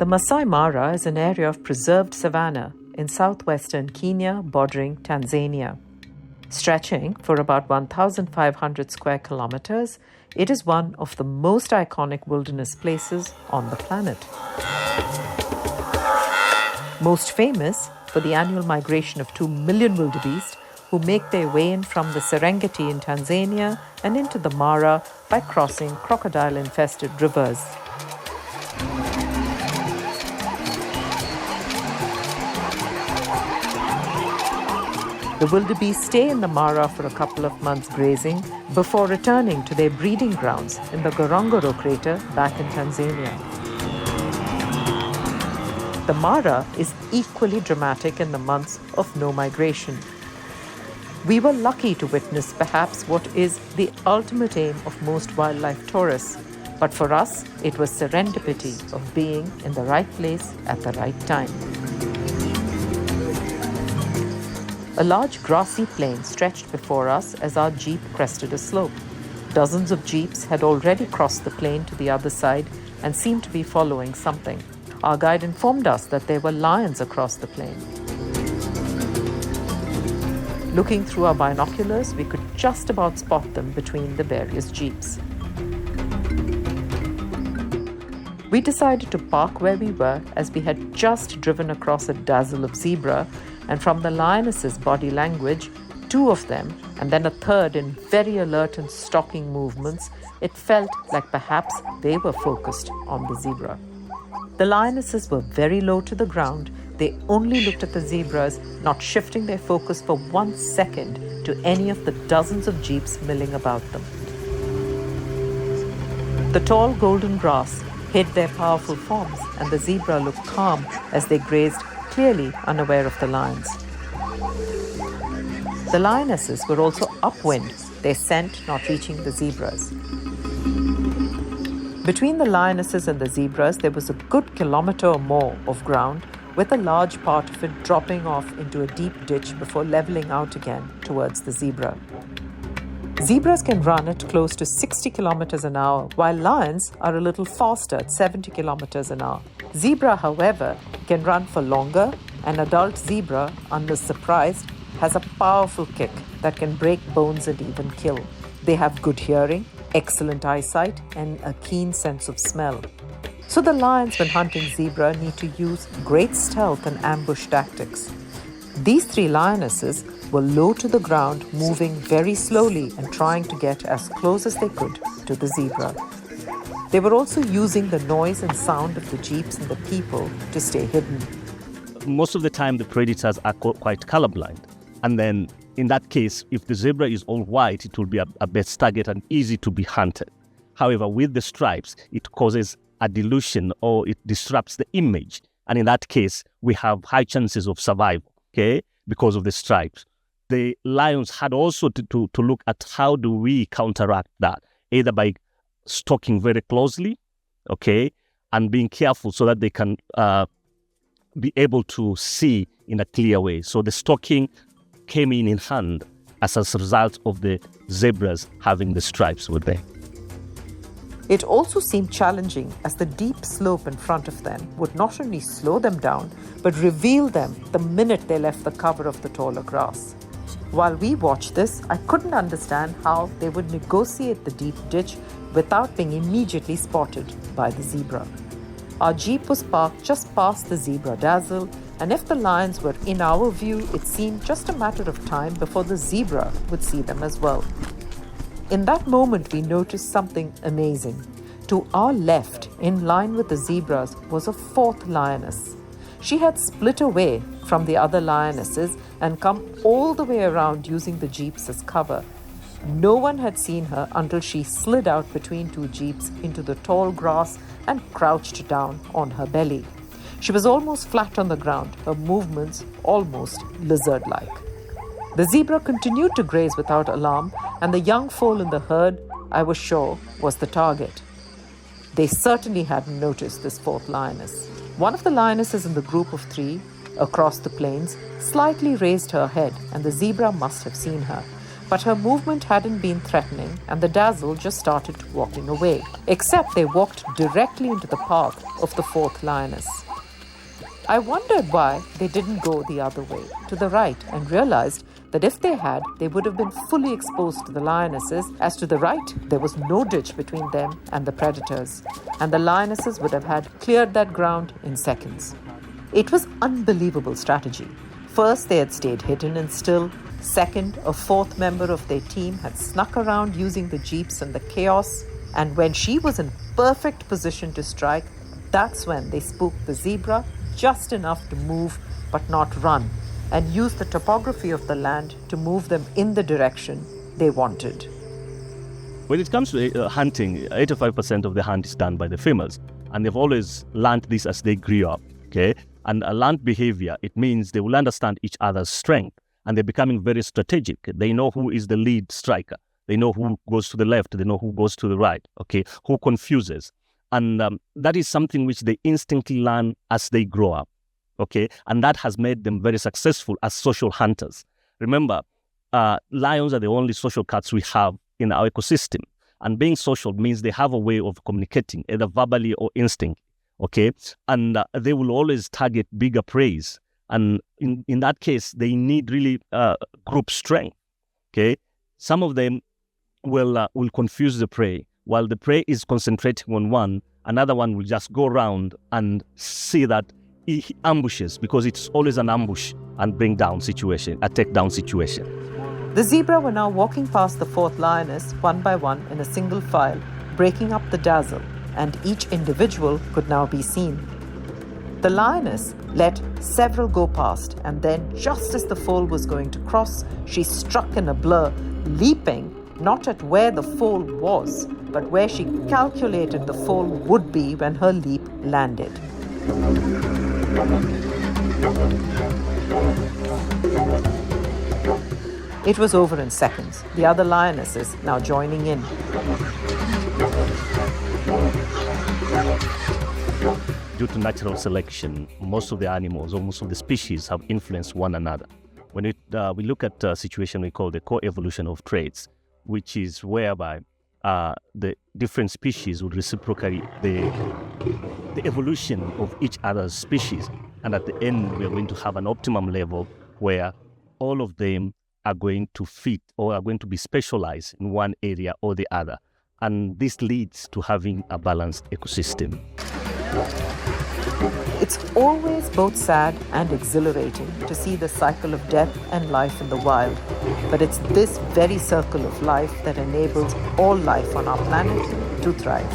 The Maasai Mara is an area of preserved savanna in southwestern Kenya bordering Tanzania. Stretching for about 1,500 square kilometers, it is one of the most iconic wilderness places on the planet. Most famous for the annual migration of 2 million wildebeest who make their way in from the Serengeti in Tanzania and into the Mara by crossing crocodile-infested rivers. The wildebeest stay in the Mara for a couple of months grazing before returning to their breeding grounds in the Ngorongoro crater back in Tanzania. The Mara is equally dramatic in the months of no migration. We were lucky to witness perhaps what is the ultimate aim of most wildlife tourists, but for us it was serendipity of being in the right place at the right time. A large grassy plain stretched before us as our jeep crested a slope. Dozens of jeeps had already crossed the plain to the other side and seemed to be following something. Our guide informed us that there were lions across the plain. Looking through our binoculars, we could just about spot them between the various jeeps. We decided to park where we were as we had just driven across a dazzle of zebra, and from the lionesses' body language, 2 of them, and then a third in very alert and stalking movements, it felt like perhaps they were focused on the zebra. The lionesses were very low to the ground. They only looked at the zebras, not shifting their focus for 1 second to any of the dozens of jeeps milling about them. The tall golden grass hid their powerful forms, and the zebra looked calm as they grazed, clearly unaware of the lions. The lionesses were also upwind, their scent not reaching the zebras. Between the lionesses and the zebras, there was a good kilometer or more of ground, with a large part of it dropping off into a deep ditch before leveling out again towards the zebra. Zebras can run at close to 60 kilometers an hour, while lions are a little faster at 70 kilometers an hour. Zebra, however, can run for longer. An adult zebra, unless surprised, has a powerful kick that can break bones and even kill. They have good hearing, excellent eyesight, and a keen sense of smell. So the lions, when hunting zebra, need to use great stealth and ambush tactics. These 3 lionesses were low to the ground, moving very slowly and trying to get as close as they could to the zebra. They were also using the noise and sound of the jeeps and the people to stay hidden. Most of the time, the predators are quite colorblind. And then, in that case, if the zebra is all white, it will be a best target and easy to be hunted. However, with the stripes, it causes a delusion or it disrupts the image. And in that case, we have high chances of survival, okay, because of the stripes. The lions had also to look at how do we counteract that, either by stalking very closely, okay, and being careful so that they can be able to see in a clear way. So the stalking came in hand as a result of the zebras having the stripes with them. It also seemed challenging as the deep slope in front of them would not only slow them down, but reveal them the minute they left the cover of the taller grass. While we watched this, I couldn't understand how they would negotiate the deep ditch without being immediately spotted by the zebra. Our jeep was parked just past the zebra dazzle, and if the lions were in our view, it seemed just a matter of time before the zebra would see them as well. In that moment, we noticed something amazing. To our left, in line with the zebras, was a 4th lioness. She had split away from the other lionesses and come all the way around using the jeeps as cover. No one had seen her until she slid out between 2 jeeps into the tall grass and crouched down on her belly. She was almost flat on the ground, her movements almost lizard-like. The zebra continued to graze without alarm, and the young foal in the herd, I was sure, was the target. They certainly hadn't noticed this 4th lioness. One of the lionesses in the group of 3 across the plains slightly raised her head, and the zebra must have seen her. But her movement hadn't been threatening, and the dazzle just started walking away. Except they walked directly into the path of the fourth lioness. I wondered why they didn't go the other way, to the right, and realized that if they had, they would have been fully exposed to the lionesses, as to the right, there was no ditch between them and the predators, and the lionesses would have had cleared that ground in seconds. It was unbelievable strategy. First, they had stayed hidden and still. Second, a fourth member of their team had snuck around using the jeeps and the chaos, and when she was in perfect position to strike, that's when they spooked the zebra just enough to move but not run, and used the topography of the land to move them in the direction they wanted. When it comes to hunting, 85% of the hunt is done by the females, and they've always learned this as they grew up, okay? And a learned behavior, it means they will understand each other's strength, and they're becoming very strategic. They know who is the lead striker. They know who goes to the left. They know who goes to the right, okay? Who confuses. And that is something which they instantly learn as they grow up, okay? And that has made them very successful as social hunters. Remember, lions are the only social cats we have in our ecosystem. And being social means they have a way of communicating, either verbally or instinct, okay? And they will always target bigger prey. And in that case, they need really group strength, okay? Some of them will confuse the prey. While the prey is concentrating on one, another one will just go around and see that he ambushes, because it's always an ambush and bring down situation, a takedown situation. The zebra were now walking past the fourth lioness one by one in a single file, breaking up the dazzle, and each individual could now be seen. The lioness let several go past, and then, just as the foal was going to cross, she struck in a blur, leaping not at where the foal was, but where she calculated the foal would be when her leap landed. It was over in seconds, the other lionesses now joining in. Due to natural selection, most of the animals or most of the species have influenced one another. When we look at a situation we call the coevolution of traits, which is whereby the different species would reciprocate the evolution of each other's species. And at the end, we are going to have an optimum level where all of them are going to fit or are going to be specialized in one area or the other. And this leads to having a balanced ecosystem. It's always both sad and exhilarating to see the cycle of death and life in the wild. But it's this very circle of life that enables all life on our planet to thrive.